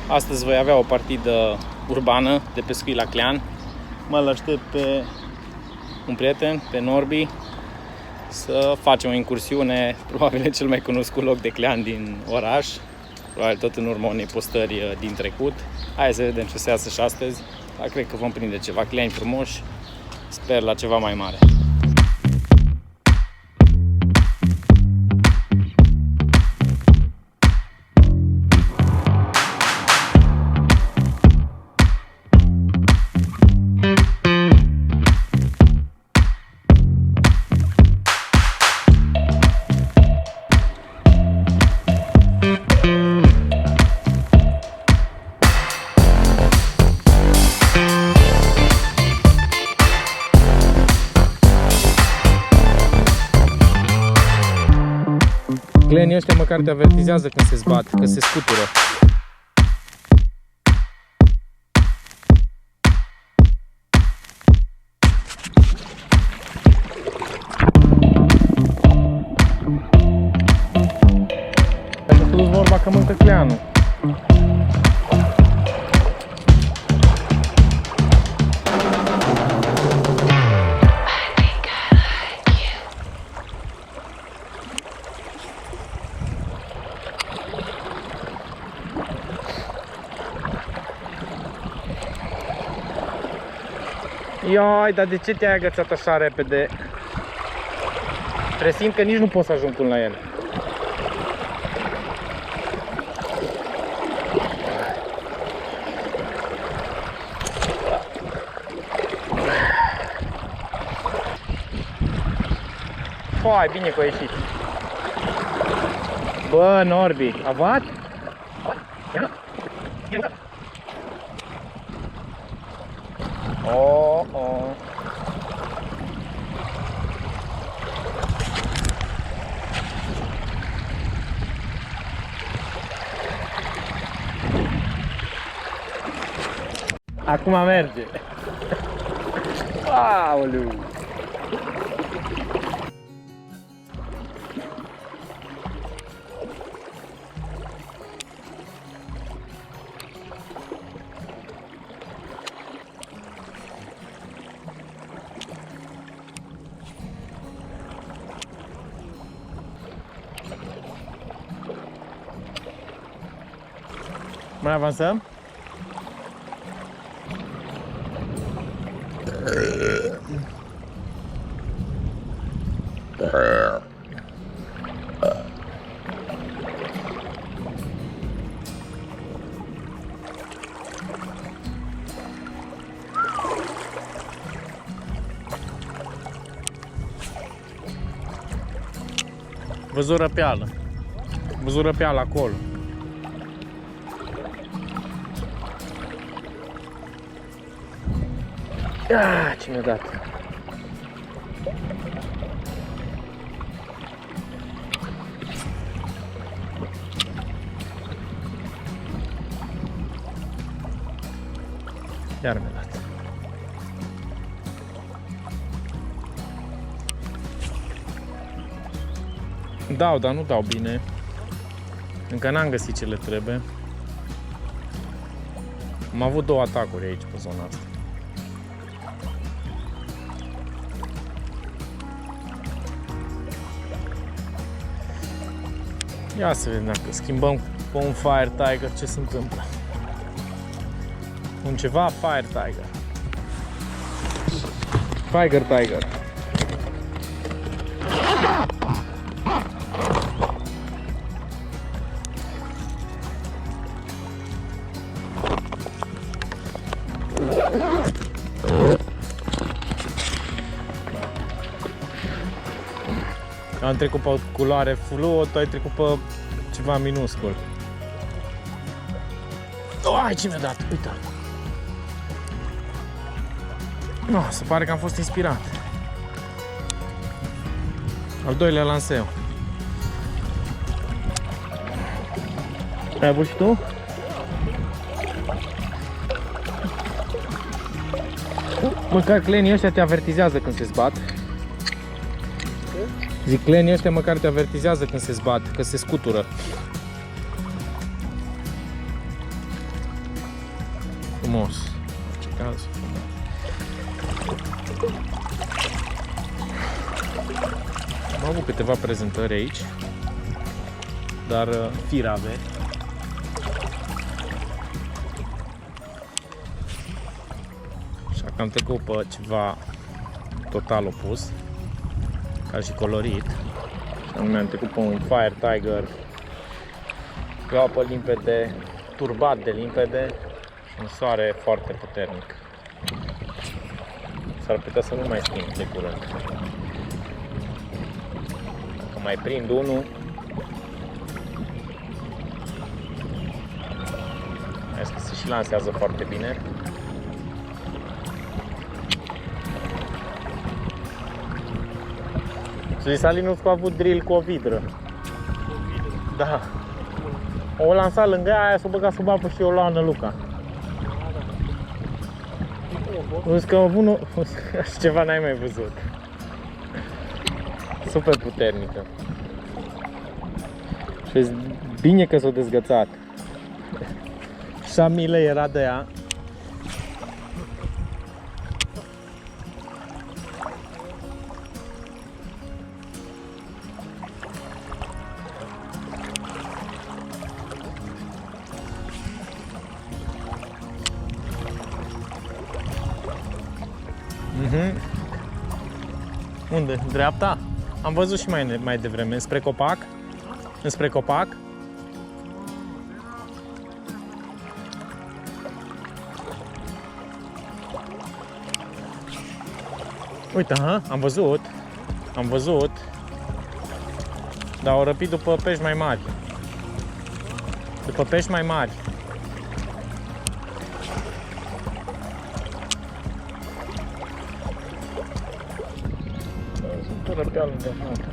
Astăzi voi avea o partidă urbană de pescuit la Clean. Mă aștept pe un prieten, pe Norbi, să facem o incursiune, probabil în cel mai cunoscut loc de Clean din oraș, probabil tot în urma unei postări din trecut. Hai să vedem ce se iasă și astăzi, dar cred că vom prinde ceva cleani frumoși, sper la ceva mai mare. Cleanii ăștia măcar te avertizează când se zbat, că se scutură. Ai spus vorba că mâncă cleanul. Ioi, dar de ce te-ai agățat așa repede? Presimt că nici nu pot să ajung până la el. Fai, bine că a ieșit. Bă, Norbi, avat? Oh. Acum merge. Aoleu. Mai avansăm? Văzut răpeală. Văzut răpeală acolo. Ce mi-a dat? Iar mi-a dat. Dau, dar nu dau bine. Încă n-am găsit ce le trebuie. Am avut două atacuri aici pe zona asta. Ia să vedem dacă schimbăm pe un Fire Tiger ce se întâmplă. Un ceva Fire Tiger. Tiger. Am trecut pe culoare fluo, tu ai trecut pe ceva minuscul. Ai, ce mi-a dat? Uite. Se pare că am fost inspirat. Al doilea lanseu. Ai avut și tu? Măcar clenii ăștia te avertizează când se zbat. Zic, clenii ăștia măcar te avertizează când se zbat, că se scutură. Frumos. Ce caz frumos. Am avut câteva prezentări aici, dar firave. Așa că am trecut pe ceva total opus, ca și colorit. Anume am trecut pe un Fire Tiger cu apă limpede, turbat de limpede și un soare foarte puternic. S-ar putea să nu mai schimb de curând. Dacă mai prind unul, mai că se și lansează foarte bine. Salinuț a avut drill cu o vidră. Da. O lansat lângă aia, s-o băgat sub apă și o lua Năluca. Zic că bună, ceva n-ai mai văzut. Super puternică. Și bine că s-a dezgățat. 6 lei era de ea. Unde? Dreapta? Am văzut și mai devreme. Spre copac? Înspre copac? Uite, am văzut. Am văzut. Dar au răpit după pești mai mari. După pești mai mari. Răpeală de față.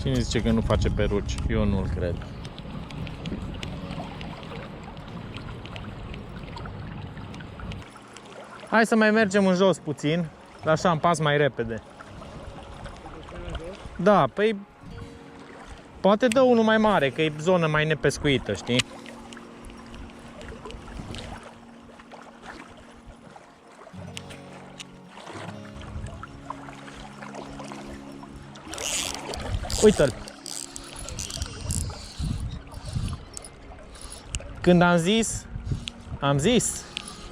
Cine zice că nu face peruci? Eu nu-l cred. Hai să mai mergem în jos puțin, așa în pas mai repede. Da, păi poate dă unul mai mare, că e zonă mai nepescuită, știi? Uite-l! Când am zis,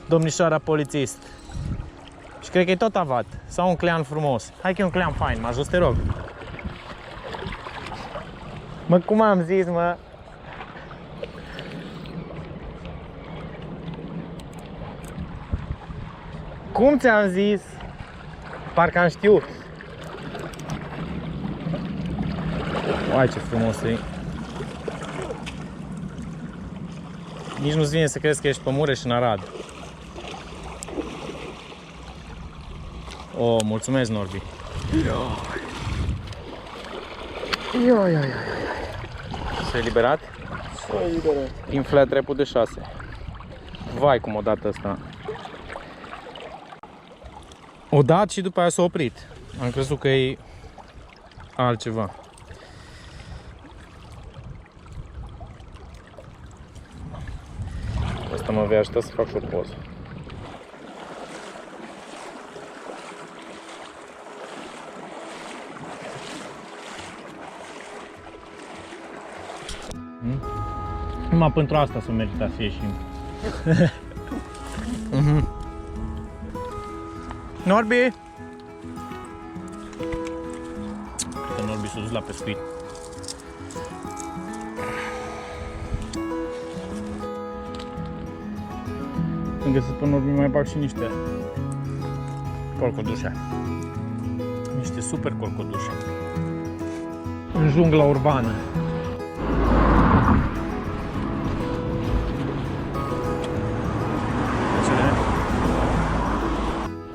domnișoara polițist. Și cred că e tot avat. Sau un clean frumos. Hai că e un clean fain, mă ajut, te rog. Mă, cum am zis, mă? Cum ți-am zis? Parcă am știut. Uai, ce frumos e. Nici nu-ți vine să crezi că ești pe Mureș în Arad. Oh, mulțumesc, Norbi. S-a eliberat? S-a eliberat. Inflat repul de 6. Vai cum o dat ăsta. O dat și după aia s-a oprit. Am crezut că e altceva. Asta mă vei ajuta să fac și o poză. Numai pentru asta s-o merita să ieșim. Norbi! s-a dus la pescuit. Când găsesc pe Norbi mai bag și niște colcodușe. Niște super colcodușe. În jungla urbană.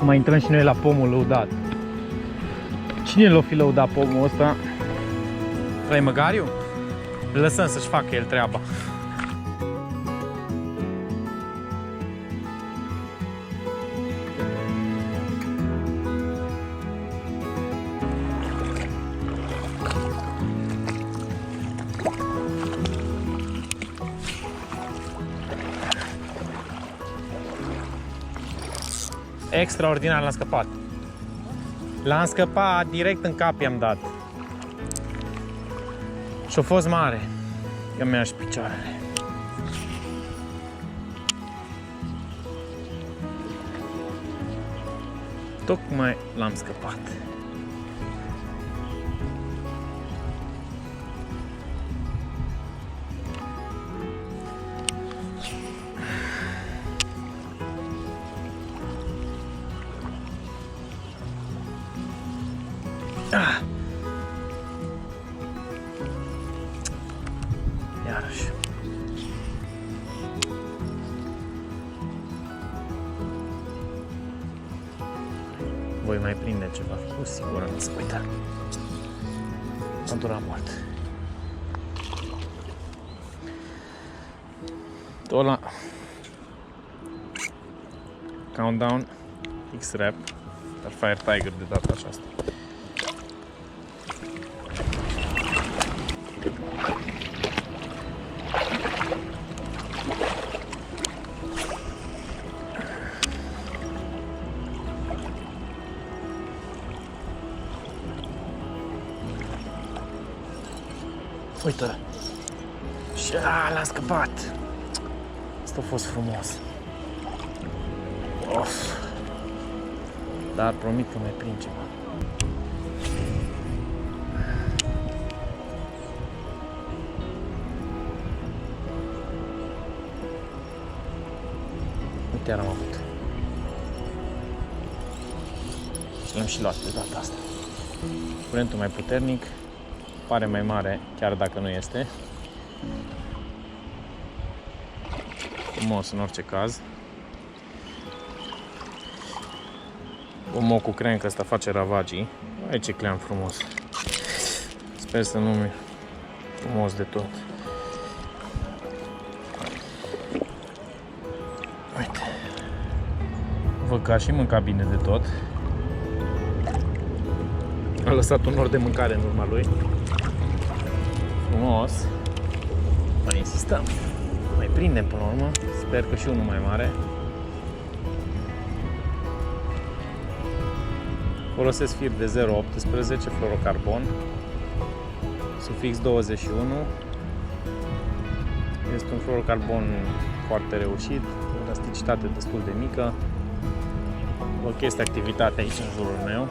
Mai intrăm și noi la pomul lăudat. Cine l-o fi lăudat pomul ăsta? Vrei măgariu? Îl lăsăm să-și facă el treaba. Extraordinar, l-am scăpat. L-am scăpat, direct în cap i-am dat. Și-a fost mare. Eu mi-am și picioarele. Tocmai l-am scăpat. Ah. Iarăși. Voi mai prinde ceva, cu siguranță. Uite. Am durat mult. Tot la Countdown X-Rap, dar Fire Tiger de data aceasta. Uite! Și l-am scăpat! Asta a fost frumos! Of. Dar promit că mai prind ceva. Uite, iar am avut. Și l-am și luat de data asta. Curentul mai puternic. Pare mai mare, chiar dacă nu este. Frumos în orice caz. Omul cu crenc ăsta face ravagii. Aici ce clean frumos. Sper să nu mi frumos de tot. Uite. Văd că a și mâncat bine de tot. A lăsat un nor de mâncare în urma lui. Frumos. Mai insistăm. Mai prindem până la urmă. Sper că și unul mai mare. Folosesc fir de 0,18 fluorocarbon. Sufix 21. Este un fluorocarbon foarte reușit, o elasticitate destul de mică. O chestie activitate aici în jurul meu.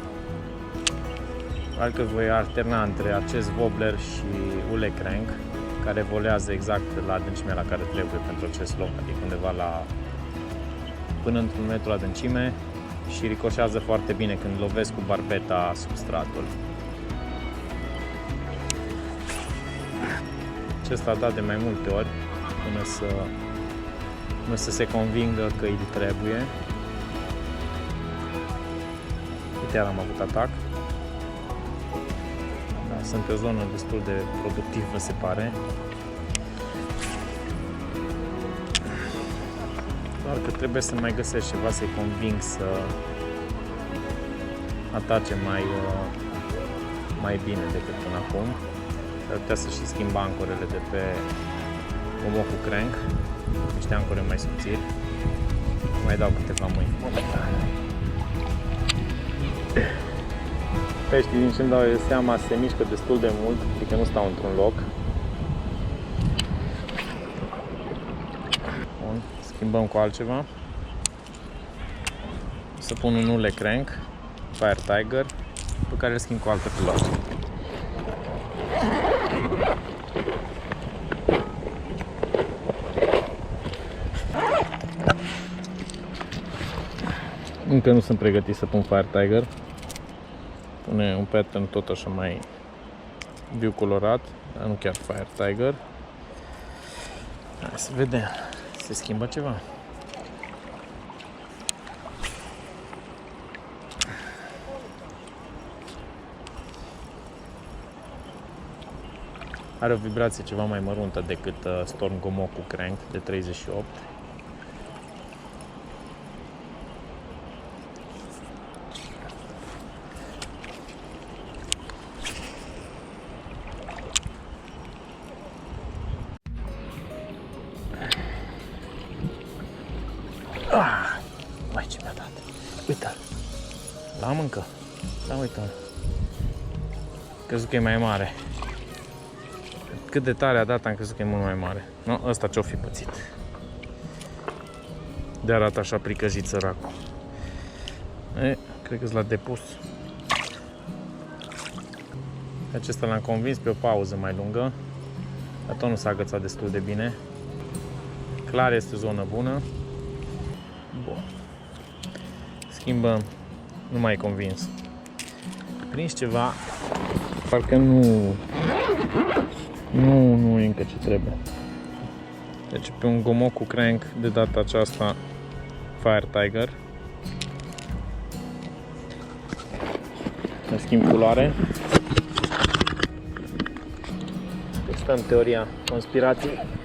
Probabil că voi alterna între acest wobbler și ule crank, care volează exact la adâncimea la care trebuie pentru acest loc, adică undeva la până într-un metru adâncime, și ricoșează foarte bine când lovesc cu barbeta substratul. Acesta a dat de mai multe ori până să se convingă că îi trebuie. Uite, iar am avut atac. Da, sunt pe o zonă destul de productivă, se pare. Doar că trebuie să mai găsesc ceva să-i conving să atace mai bine decât până acum. Ar putea să și schimb ancorele de pe omul cu crank, niște ancore mai subțiri. Mai dau câteva mâini. Peștii, din ce-mi dau eu seama, se mișcă destul de mult, adică nu stau într-un loc. Bun, schimbăm cu altceva. Să pun un ule crank, Fire Tiger, pe care îl schimb cu altă culoare. Încă nu sunt pregătit să pun Fire Tiger. Pune un pattern tot așa mai viu colorat, dar nu chiar Fire Tiger. Hai să vedem. Se schimbă ceva. Are o vibrație ceva mai măruntă decât Storm Gomoku Crank de 38. Mai ce mi-a dat. Uite-l. L-am încă. Da, uite-l. Crezut că e mai mare. Cât de tare a dat, am crezut că e mult mai mare. No, ăsta ce-o fi pățit. De arată așa pricăjit săracul. Cred că l-a depus. Acesta l-am convins pe o pauză mai lungă. Dar tot nu s-a agățat destul de bine. Clar este o zonă bună. Bun. Schimbăm. Nu mai e convins. Prins ceva. Parcă nu e încă ce trebuie. Deci pe un Gomoku Crank de data aceasta Fire Tiger. Să schimb culoare. Testăm teoria conspirației.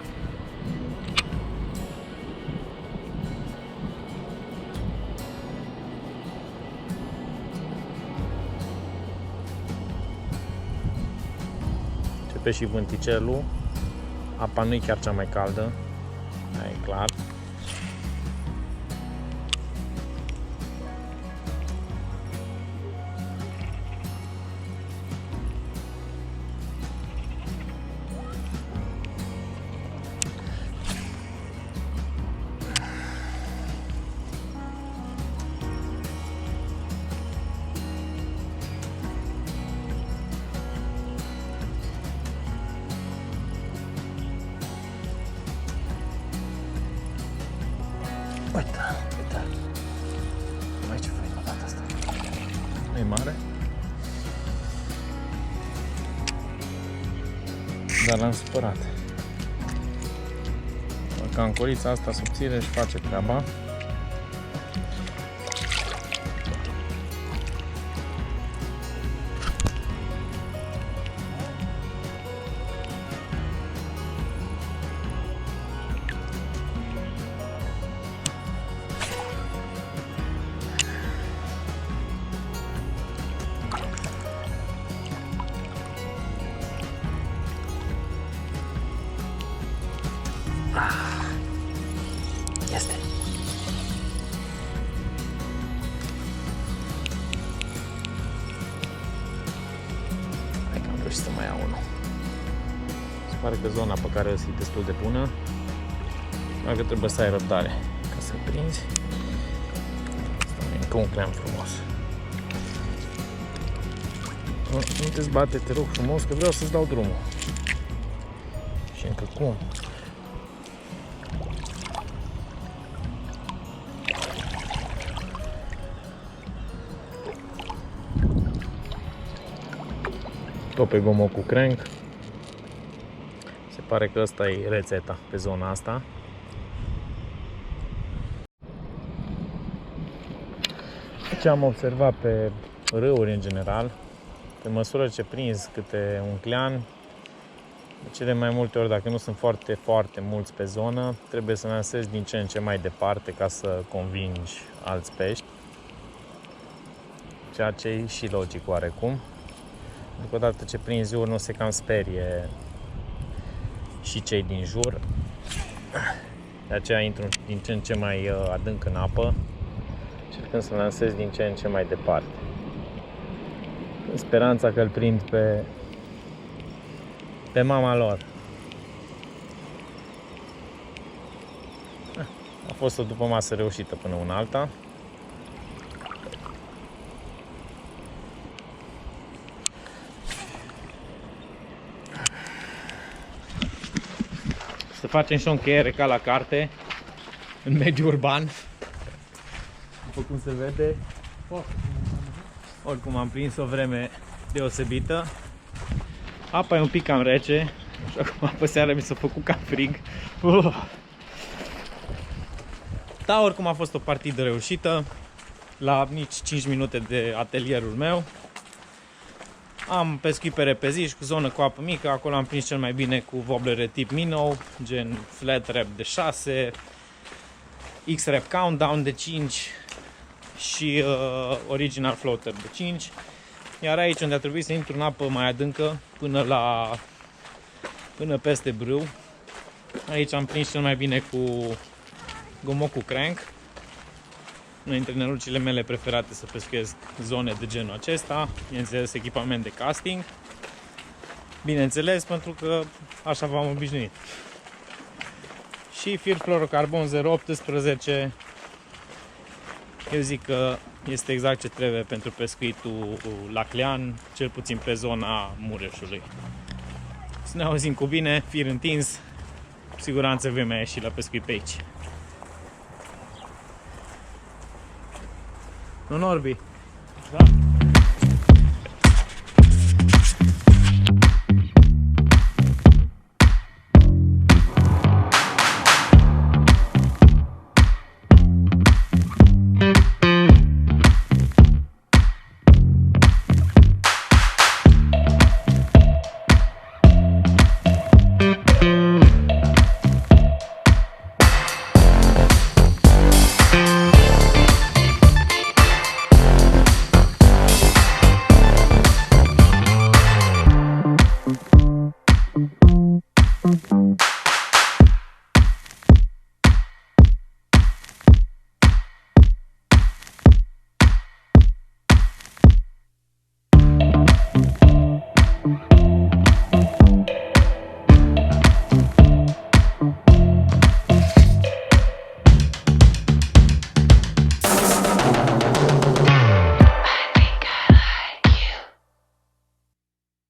Începe și vânticelul. Apa nu e chiar cea mai caldă. Aia e clar. Uite. Mai ce faci la data asta? Nu e mare? Dar l-am supărat. Cancorița asta subțire își face treaba. Este. Hai că am reușit să mai iau unul. Se pare că zona pe care o e destul de bună. Doar că trebuie să ai răbdare ca să-l prinzi. Asta e încă un clean frumos. Nu te zbate, te rog frumos, că vreau să-ți dau drumul. Și încă cum? Tot pe Gomoku Crank. Se pare că asta e rețeta pe zona asta. Ce am observat pe râuri în general, pe măsură ce prinzi câte un clean, de cele mai multe ori, dacă nu sunt foarte, foarte mulți pe zonă, trebuie să lansezi din ce în ce mai departe ca să convingi alți pești. Ceea ce e și logic oarecum. După dată ce prinzi urnul, se cam sperie și cei din jur. De aceea intru din ce în ce mai adânc în apă, încercând să lansez din ce în ce mai departe. În speranța că îl prind pe mama lor. A fost o după masă reușită până una alta. Să facem și o încheiere ca la carte în mediul urban. după cum se vede. Oricum am prins o vreme deosebită. Apa e un pic cam rece și acum pe seara mi s-a făcut cam frig. Da, oricum a fost o partidă reușită. La nici 5 minute de atelierul meu. Am pescuit pe repezi și cu zonă cu apă mică. Acolo am prins cel mai bine cu wobblere tip minnow, gen flat wrap de 6, X-Rap countdown de 5 și original floater de 5. Iar aici unde a trebuit să intru în apă mai adâncă până peste brâu. Aici am prins cel mai bine cu Gomoku Crank. Una dintre nerucile mele preferate să pescuiesc zone de genul acesta. Bineînțeles, echipament de casting. Bineînțeles, pentru că așa v-am obișnuit. Și fir fluorocarbon 018. Eu zic că este exact ce trebuie pentru pescuitul la clean, cel puțin pe zona Mureșului. Să ne auzim cu bine, fir întins. Cu siguranță vei mai ieși la pescuit pe aici. Nu, Norbi? Da. Thank you.